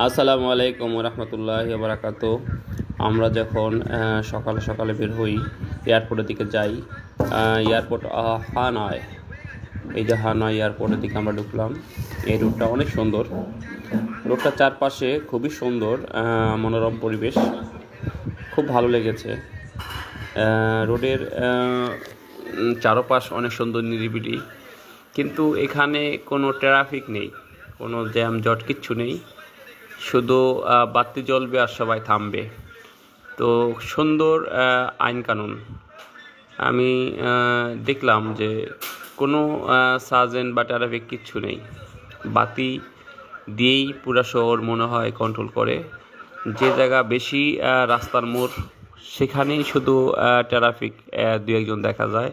আসসালামু আলাইকুম রহমতুল্লাহি বারাকাতু। আমরা যখন সকালে সকালে বের হই, এয়ারপোর্টের দিকে যাই। এয়ারপোর্ট হানয়, এই যে হানয় এয়ারপোর্টের দিকে আমরা ঢুকলাম। এই রুটটা অনেক সুন্দর, রুটটার চারপাশে খুবই সুন্দর মনোরম পরিবেশ, খুব ভালো লেগেছে। রোডের চারপাশ অনেক সুন্দর নিরিবিলি, কিন্তু এখানে কোনো ট্রাফিক নেই, কোনো জ্যাম জট কিচ্ছু নেই, শুধু বাতি জ্বলবে আর সবাই থামবে। তো সুন্দর আইন কানুন। আমি দেখলাম যে কোনো সার্জেন্ট বা ট্রাফিক কিচ্ছু নেই, বাতি দিয়েই পুরা শহর মনে হয় কন্ট্রোল করে। যে জায়গা বেশি রাস্তার মোড়, সেখানেই শুধু ট্রাফিক দু একজন দেখা যায়,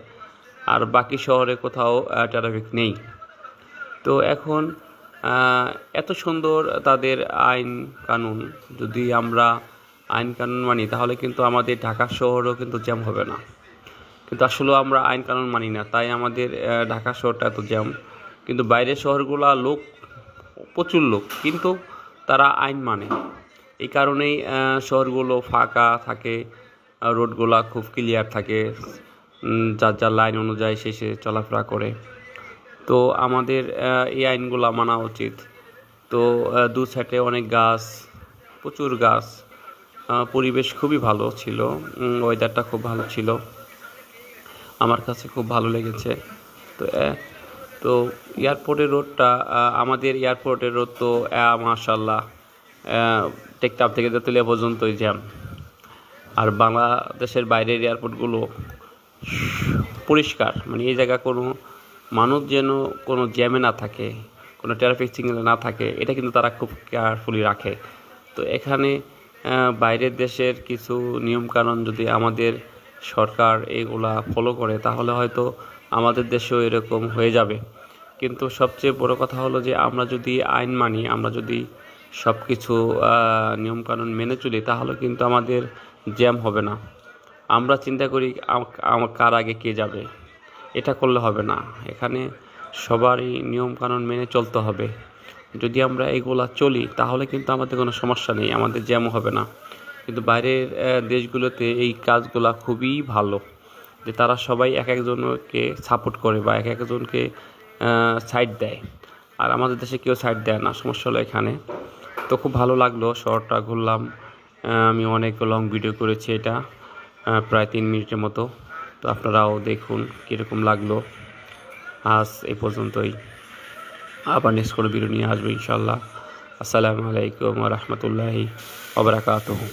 আর বাকি শহরে কোথাও ট্রাফিক নেই। তো এখন এত সুন্দর তাদের আইন কানুন, যদি আমরা আইন কানুন মানি তাহলে কিন্তু আমাদের ঢাকা শহরও কিন্তু জ্যাম হবে না। কিন্তু আসলে আমরা আইন কানুন মানি না, তাই আমাদের ঢাকা শহরটা এত জ্যাম। কিন্তু বাইরের শহরগুলো লোক, প্রচুর লোক, কিন্তু তারা আইন মানে। এই কারণেই শহরগুলো ফাঁকা থাকে, রোডগুলো খুব ক্লিয়ার থাকে, যার যার লাইন অনুযায়ী সে চলাফেরা করে। তো আমাদের এই আইনগুলো মানা উচিত। তো দু সাইডে অনেক গাছ, প্রচুর গাছ, পরিবেশ খুবই ভালো ছিল, ওয়েদারটা খুব ভালো ছিল, আমার কাছে খুব ভালো লেগেছে। তো তো এয়ারপোর্টের রোডটা, আমাদের এয়ারপোর্টের রোড তো মাশাআল্লাহ টেকটাপ থেকে তেঁতুলিয়া পর্যন্তই জ্যাম। আর বাংলাদেশের বাইরের এয়ারপোর্টগুলো পরিষ্কার, মানে এই জায়গা কোনো মানুষ যেন কোনো জ্যামে না থাকে, কোনো ট্রাফিক সিগন্যালে না থাকে, এটা কিন্তু তারা খুব কেয়ারফুলি রাখে। তো এখানে বাইরের দেশের কিছু নিয়মকানুন যদি আমাদের সরকার এগুলা ফলো করে, তাহলে হয়তো আমাদের দেশেও এরকম হয়ে যাবে। কিন্তু সবচেয়ে বড় কথা হলো যে আমরা যদি আইন মানি, আমরা যদি সব কিছু নিয়মকানুন মেনে চলি, তাহলে কিন্তু আমাদের জ্যাম হবে না। আমরা চিন্তা করি কার আগে কে যাবে, এটা করলে হবে না। এখানে সবারই নিয়মকানুন মেনে চলতে হবে। যদি আমরা এগুলা চলি, তাহলে কিন্তু আমাদের কোনো সমস্যা নেই, আমাদের জ্যাম হবে না। কিন্তু বাইরের দেশগুলোতে এই কাজগুলা খুবই ভালো, যে তারা সবাই এক একজনকে সাপোর্ট করে বা এক একজনকে সাইড দেয়, আর আমাদের দেশে কেউ সাইড দেয় না। সমস্যা হলো এখানে। তো খুব ভালো লাগলো, শহরটা ঘুরলাম। আমি অনেক লং ভিডিও করেছি, এটা প্রায় 3 মিনিটের মতো। তো আপনারাও দেখুন কীরকম লাগলো। আজ এই পর্যন্তই, আবার নেক্সট কোনো ভিডিও নিয়ে আসবো ইনশাল্লাহ। আসসালামু আলাইকুম ওয়া রাহমাতুল্লাহি ওয়া বারাকাতুহু।